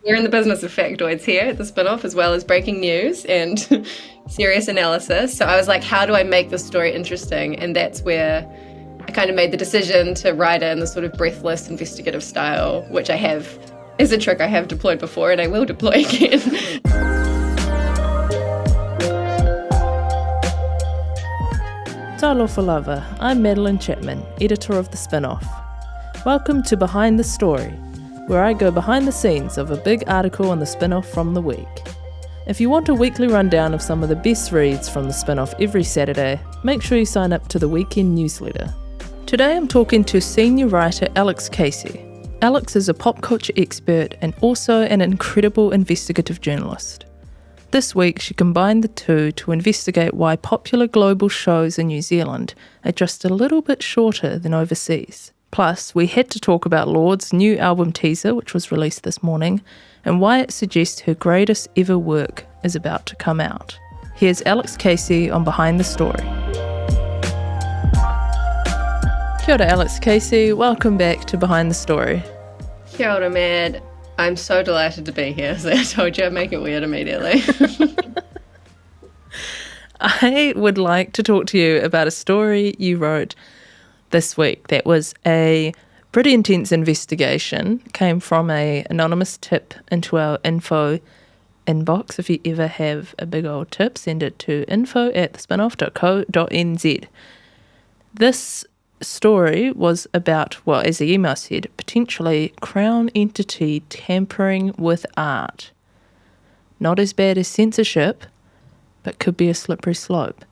We're in the business of factoids here at the spin-off, as well as breaking news and serious analysis. So I was like, how do I make this story interesting? And that's where I kind of made the decision to write it in the sort of breathless investigative style, which I have, is a trick I have deployed before and I will deploy again. Talo for Lover, I'm Madeline Chapman, editor of The Spin-Off. Welcome to Behind the Story, where I go behind the scenes of a big article on the spin-off from the week. If you want a weekly rundown of some of the best reads from the spin-off every Saturday, make sure you sign up to the weekend newsletter. Today I'm talking to senior writer Alex Casey. Alex is a pop culture expert and also an incredible investigative journalist. This week she combined the two to investigate why popular global shows in New Zealand are just a little bit shorter than overseas. Plus, we had to talk about Lorde's new album teaser, which was released this morning, and why it suggests her greatest ever work is about to come out. Here's Alex Casey on Behind the Story. Kia ora, Alex Casey. Welcome back to Behind the Story. Kia ora, Mad. I'm so delighted to be here. As I told you, I'd make it weird immediately. I would like to talk to you about a story you wrote this week that was a pretty intense investigation. It came from an anonymous tip into our info inbox. If you ever have a big old tip, send it to info@thespinoff.co.nz. This story was about, well, as the email said, potentially Crown entity tampering with art. Not as bad as censorship, but could be a slippery slope.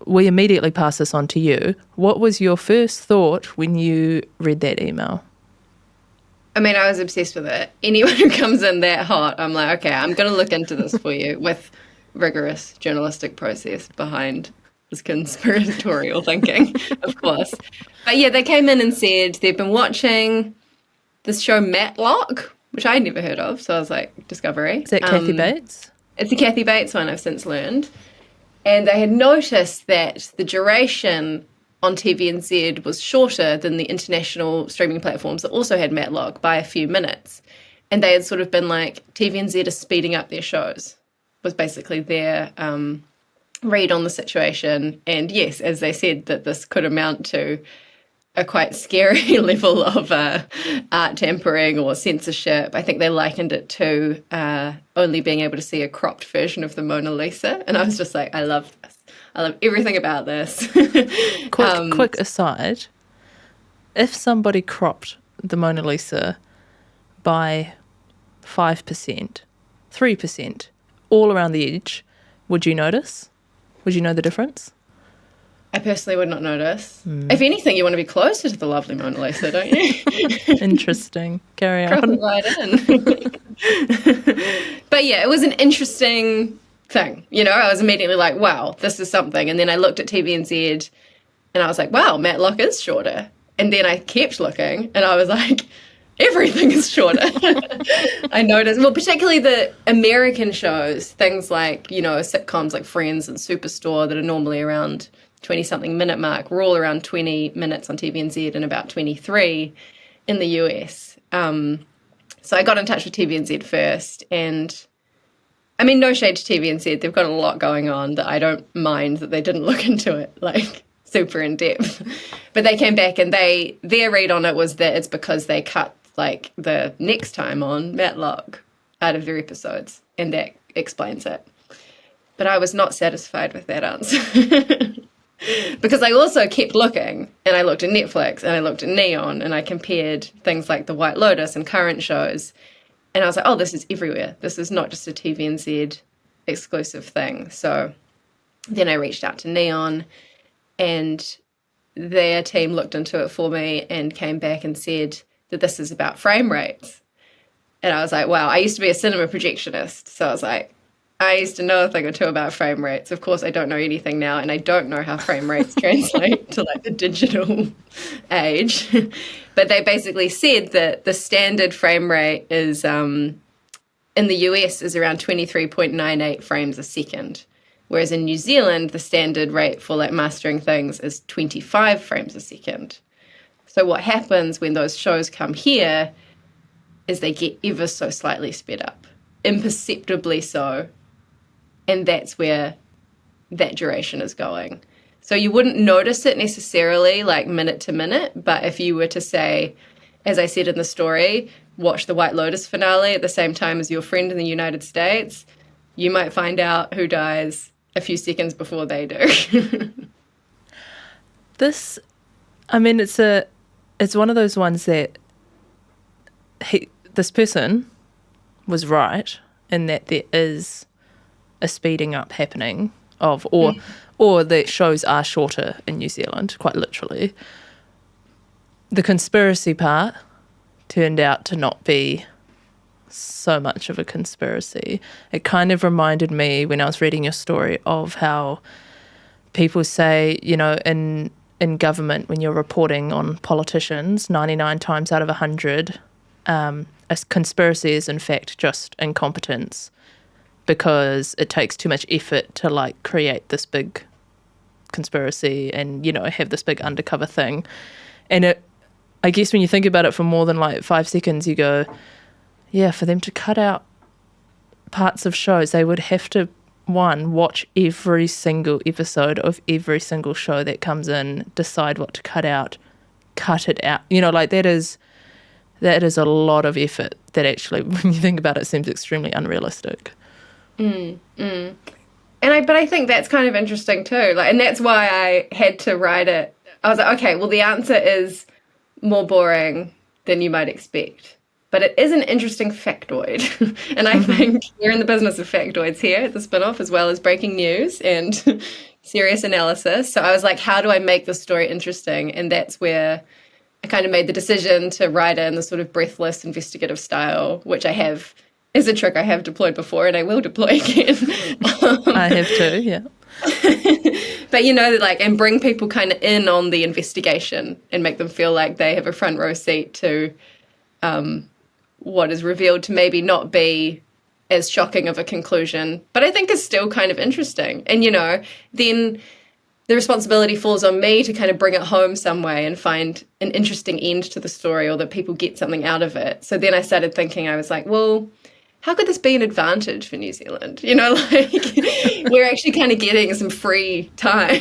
We immediately pass this on to you. What was your first thought when you read that email? I mean, I was obsessed with it. Anyone who comes in that hot, I'm like, okay, I'm going to look into this for you with rigorous journalistic process behind this conspiratorial thinking, of course. But yeah, they came in and said they've been watching this show Matlock, which I'd never heard of. So I was like, Discovery. Is that Kathy Bates? It's the Kathy Bates one, I've since learned. And they had noticed that the duration on TVNZ was shorter than the international streaming platforms that also had Matlock by a few minutes. And they had sort of been like, TVNZ is speeding up their shows, was basically their read on the situation. And yes, as they said, that this could amount to a quite scary level of art tampering or censorship. I think they likened it to only being able to see a cropped version of the Mona Lisa. And I was just like, I love this. I love everything about this. Quick aside, if somebody cropped the Mona Lisa by 5%, 3%, all around the edge, would you notice? Would you know the difference? I personally would not notice. If anything, you want to be closer to the lovely Mona Lisa, don't you? Interesting. Carry Crop on. it right in. But yeah, it was an interesting thing. You know, I was immediately like, wow, this is something. And then I looked at TVNZ and I was like, wow, Matlock is shorter. And then I kept looking and I was like, everything is shorter. I noticed, well, particularly the American shows, things like, you know, sitcoms like Friends and Superstore that are normally around 20-something minute mark. We're all around 20 minutes on TVNZ and about 23 in the US. So I got in touch with TVNZ first, and I mean, no shade to TVNZ. They've got a lot going on that I don't mind that they didn't look into it, like, super in depth. But they came back and their read on it was that it's because they cut, like, the next time on Matlock out of their episodes, and that explains it. But I was not satisfied with that answer. Because I also kept looking, and I looked at Netflix, and I looked at Neon, and I compared things like The White Lotus and current shows, and I was like, oh, this is everywhere. This is not just a TVNZ exclusive thing. So then I reached out to Neon, and their team looked into it for me and came back and said that this is about frame rates. And I was like, wow, I used to be a cinema projectionist, so I was like, I used to know a thing or two about frame rates. Of course, I don't know anything now, and I don't know how frame rates translate to, like, the digital age. But they basically said that the standard frame rate is, in the US, is around 23.98 frames a second. Whereas in New Zealand, the standard rate for, like, mastering things is 25 frames a second. So what happens when those shows come here is they get ever so slightly sped up, imperceptibly so. And that's where that duration is going. So you wouldn't notice it necessarily like minute to minute, but if you were to say, as I said in the story, watch the White Lotus finale at the same time as your friend in the United States, you might find out who dies a few seconds before they do. This, I mean, it's one of those ones that this person was right in that there is a speeding up happening or that shows are shorter in New Zealand, quite literally. The conspiracy part turned out to not be so much of a conspiracy. It kind of reminded me when I was reading your story of how people say, you know, in government, when you're reporting on politicians, 99 times out of 100, a conspiracy is in fact just incompetence, because it takes too much effort to like create this big conspiracy and, you know, have this big undercover thing. And I guess when you think about it for more than like 5 seconds, you go, yeah, for them to cut out parts of shows, they would have to, one, watch every single episode of every single show that comes in, decide what to cut out, cut it out. You know, like that is a lot of effort that actually, when you think about it, seems extremely unrealistic. But I think that's kind of interesting too. Like, and that's why I had to write it. I was like, okay, well, the answer is more boring than you might expect. But it is an interesting factoid. And I think we're in the business of factoids here at the Spinoff, as well as breaking news and serious analysis. So I was like, how do I make this story interesting? And that's where I kind of made the decision to write it in the sort of breathless investigative style, which I have is a trick I have deployed before and I will deploy again. I have too, yeah. But, you know, like, and bring people kind of in on the investigation and make them feel like they have a front row seat to what is revealed to maybe not be as shocking of a conclusion, but I think is still kind of interesting. And, you know, then the responsibility falls on me to kind of bring it home some way and find an interesting end to the story, or that people get something out of it. So then I started thinking, I was like, well, how could this be an advantage for New Zealand? You know, like, we're actually kind of getting some free time.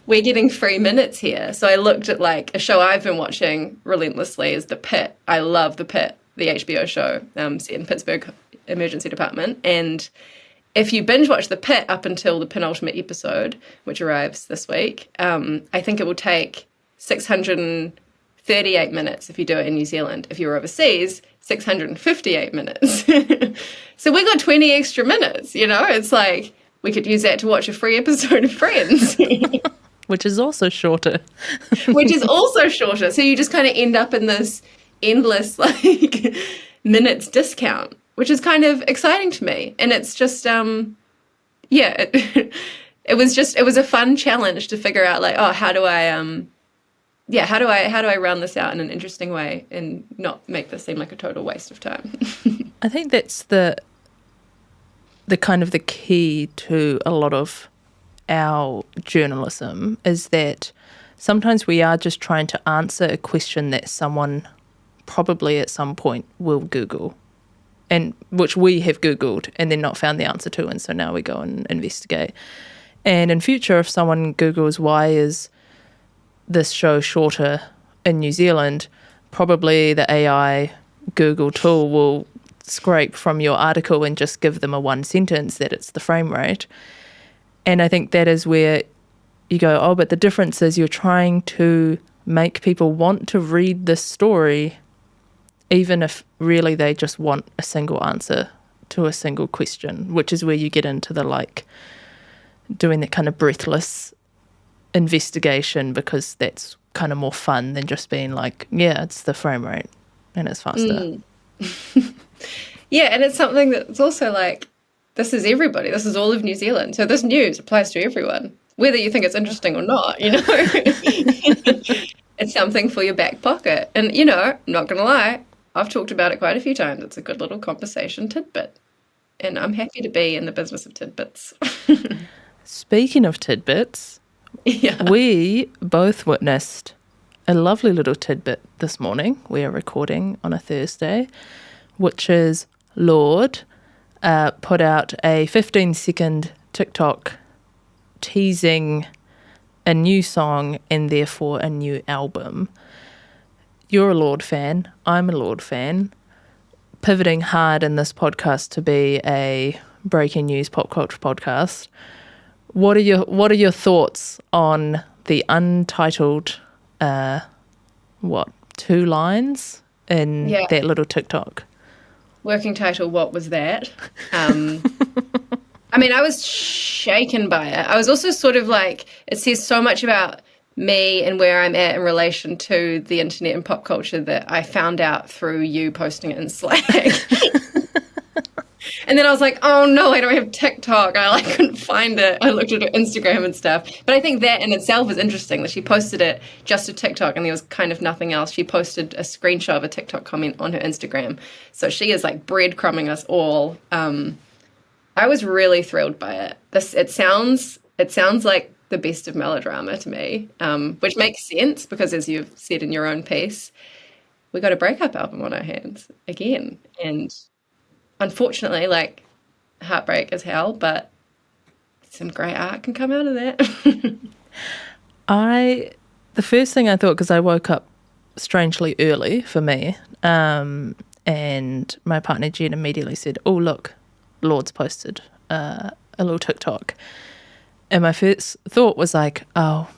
We're getting free minutes here. So I looked at like a show I've been watching relentlessly is The Pit. I love The Pit, the HBO show set in Pittsburgh Emergency Department. And if you binge watch The Pit up until the penultimate episode, which arrives this week, I think it will take 638 minutes if you do it in New Zealand. If you're overseas, 658 minutes. So we got 20 extra minutes, you know? It's like we could use that to watch a free episode of Friends. Which is also shorter. Which is also shorter. So you just kind of end up in this endless, like, minutes discount, which is kind of exciting to me. And it's just, it was a fun challenge to figure out, like, oh, how do I round this out in an interesting way and not make this seem like a total waste of time? I think that's the kind of the key to a lot of our journalism, is that sometimes we are just trying to answer a question that someone probably at some point will Google, and which we have Googled and then not found the answer to, and so now we go and investigate. And in future, if someone Googles why is this show shorter in New Zealand, probably the AI Google tool will scrape from your article and just give them a one sentence that it's the frame rate. And I think that is where you go, oh, but the difference is you're trying to make people want to read this story, even if really they just want a single answer to a single question, which is where you get into the, like, doing that kind of breathless investigation, because that's kind of more fun than just being like, yeah, it's the frame rate and it's faster. Yeah, and it's something that's also like, this is everybody, this is all of New Zealand, so this news applies to everyone, whether you think it's interesting or not, you know. It's something for your back pocket. And, you know, I'm not gonna lie, I've talked about it quite a few times. It's a good little conversation tidbit, and I'm happy to be in the business of tidbits. Speaking of tidbits, we both witnessed a lovely little tidbit this morning. We are recording on a Thursday, which is Lorde put out a 15-second TikTok teasing a new song and therefore a new album. You're a Lorde fan. I'm a Lorde fan. Pivoting hard in this podcast to be a breaking news pop culture podcast. What are your thoughts on the untitled 2 lines in that little TikTok? Working title, what was that? I mean, I was shaken by it. I was also sort of like, it says so much about me and where I'm at in relation to the internet and pop culture that I found out through you posting it in Slack. And then I was like, oh no, I don't have TikTok. I couldn't find it. I looked at her Instagram and stuff. But I think that in itself is interesting that she posted it just to TikTok and there was kind of nothing else. She posted a screenshot of a TikTok comment on her Instagram. So she is like breadcrumbing us all. I was really thrilled by it. It sounds like the best of melodrama to me, which makes sense because as you've said in your own piece, we got a breakup album on our hands again. And unfortunately, like, heartbreak is hell, but some great art can come out of that. The first thing I thought, because I woke up strangely early for me, and my partner Jen immediately said, oh, look, Lorde's posted a little TikTok. And my first thought was like, oh,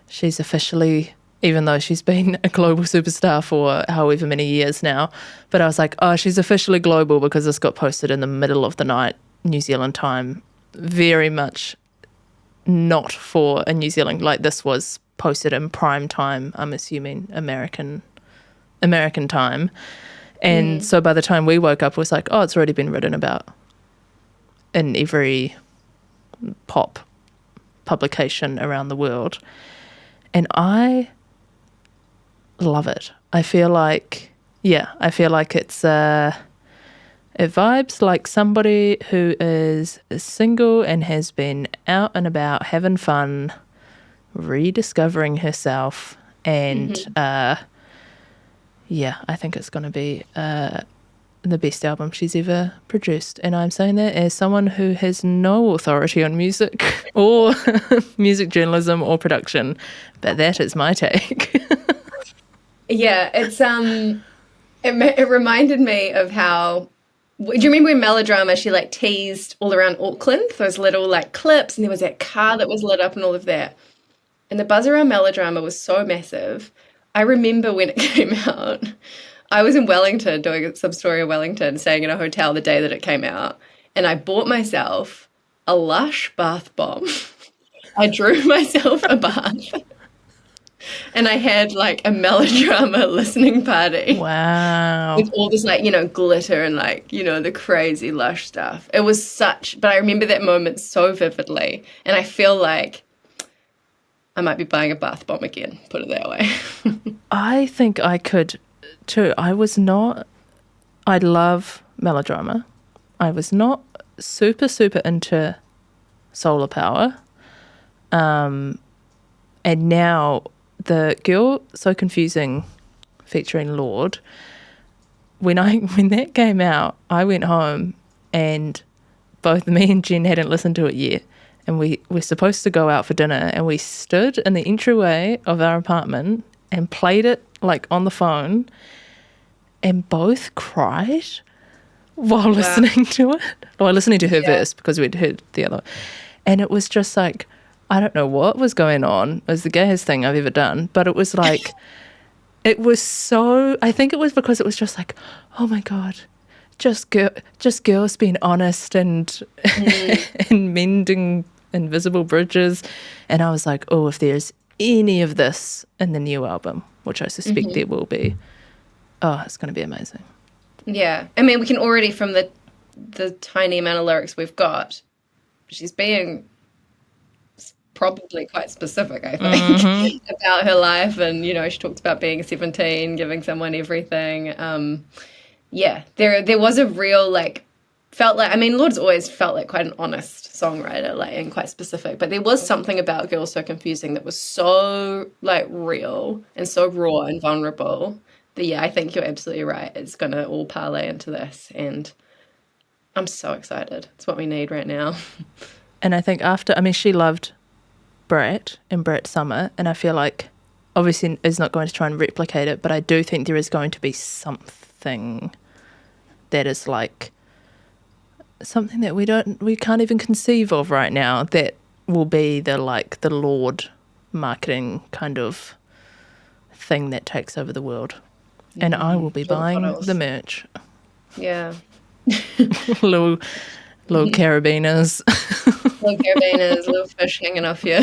she's officially, even though she's been a global superstar for however many years now, but I was like, oh, she's officially global because this got posted in the middle of the night, New Zealand time, very much not for a New Zealand, like this was posted in prime time, I'm assuming American time. And so by the time we woke up, it was like, oh, it's already been written about in every pop publication around the world. And I love it. I feel like it's it vibes like somebody who is single and has been out and about having fun, rediscovering herself, and I think it's going to be the best album she's ever produced. And I'm saying that as someone who has no authority on music or music journalism or production, but that is my take. Yeah, it's it reminded me of how, do you remember when Melodrama, she like teased all around Auckland, those little like clips, and there was that car that was lit up and all of that. And the buzz around Melodrama was so massive. I remember when it came out, I was in Wellington doing some story in Wellington, staying in a hotel the day that it came out, and I bought myself a Lush bath bomb. I drew myself a bath, and I had like a Melodrama listening party. Wow. With all this like, glitter and like, the crazy Lush stuff. It was but I remember that moment so vividly, and I feel like I might be buying a bath bomb again, put it that way. I think I could too. I love Melodrama. I was not super into Solar Power. And now the Girl So Confusing featuring Lorde, when that came out, I went home and both me and Jen hadn't listened to it yet. And we were supposed to go out for dinner, and we stood in the entryway of our apartment and played it like on the phone, and both cried while listening to it. While listening to her verse, because we'd heard the other. And it was just like, I don't know what was going on. It was the gayest thing I've ever done. But it was like, it was so, I think it was because it was just like, oh my God, just girls being honest and and mending invisible bridges. And I was like, oh, if there's any of this in the new album, which I suspect there will be, oh, it's going to be amazing. Yeah. I mean, we can already, from the tiny amount of lyrics we've got, she's being probably quite specific, I think, about her life. And, she talks about being 17, giving someone everything. Yeah, there was a real, like, felt like, I mean, Lorde's always felt like quite an honest songwriter, like, and quite specific, but there was something about Girls So Confusing that was so, like, real and so raw and vulnerable that, yeah, I think you're absolutely right. It's going to all parlay into this, and I'm so excited. It's what we need right now. And I think she loved Brat and Brat Summer, and I feel like obviously is not going to try and replicate it, but I do think there is going to be something that is like something that we can't even conceive of right now that will be the Lorde marketing kind of thing that takes over the world. And I will be buying the merch. Yeah. little carabiners. Little carabiners, little fish hanging off your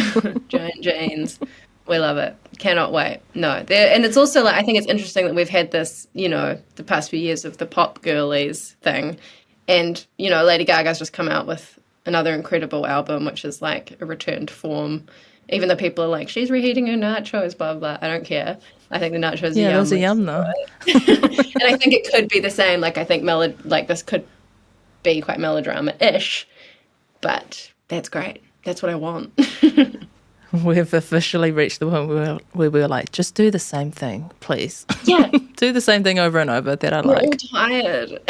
giant jeans. We love it. Cannot wait. No. And it's also like, I think it's interesting that we've had this, the past few years of the pop girlies thing. And, Lady Gaga's just come out with another incredible album, which is like a return to form. Even though people are like, she's reheating her nachos, blah, blah. I don't care. I think the nachos are yum. Yeah, those are yum, though. And I think it could be the same. Like, I think this could be quite melodrama-ish. But that's great. That's what I want. We've officially reached the point where we were like, just do the same thing, please. Yeah. Do the same thing over and over that I like. We're all tired.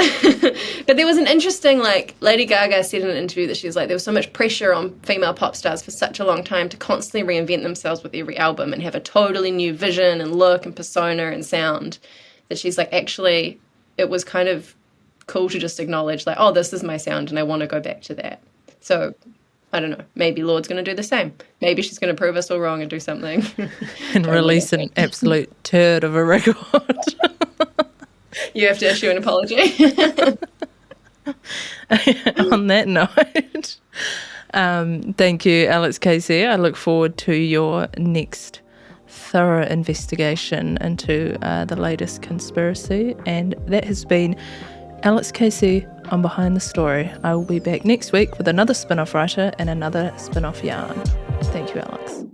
But there was an interesting, Lady Gaga said in an interview that she was like, there was so much pressure on female pop stars for such a long time to constantly reinvent themselves with every album and have a totally new vision and look and persona and sound, that she's like, actually, it was kind of cool to just acknowledge, like, oh, this is my sound and I want to go back to that. So I don't know, maybe Lorde's going to do the same. Maybe she's going to prove us all wrong and do something. And release an absolute turd of a record. You have to issue an apology. On that note, thank you, Alex Casey. I look forward to your next thorough investigation into the latest conspiracy. And that has been Alex Casey on Behind the Story. I will be back next week with another spin-off writer and another spin-off yarn. Thank you, Alex.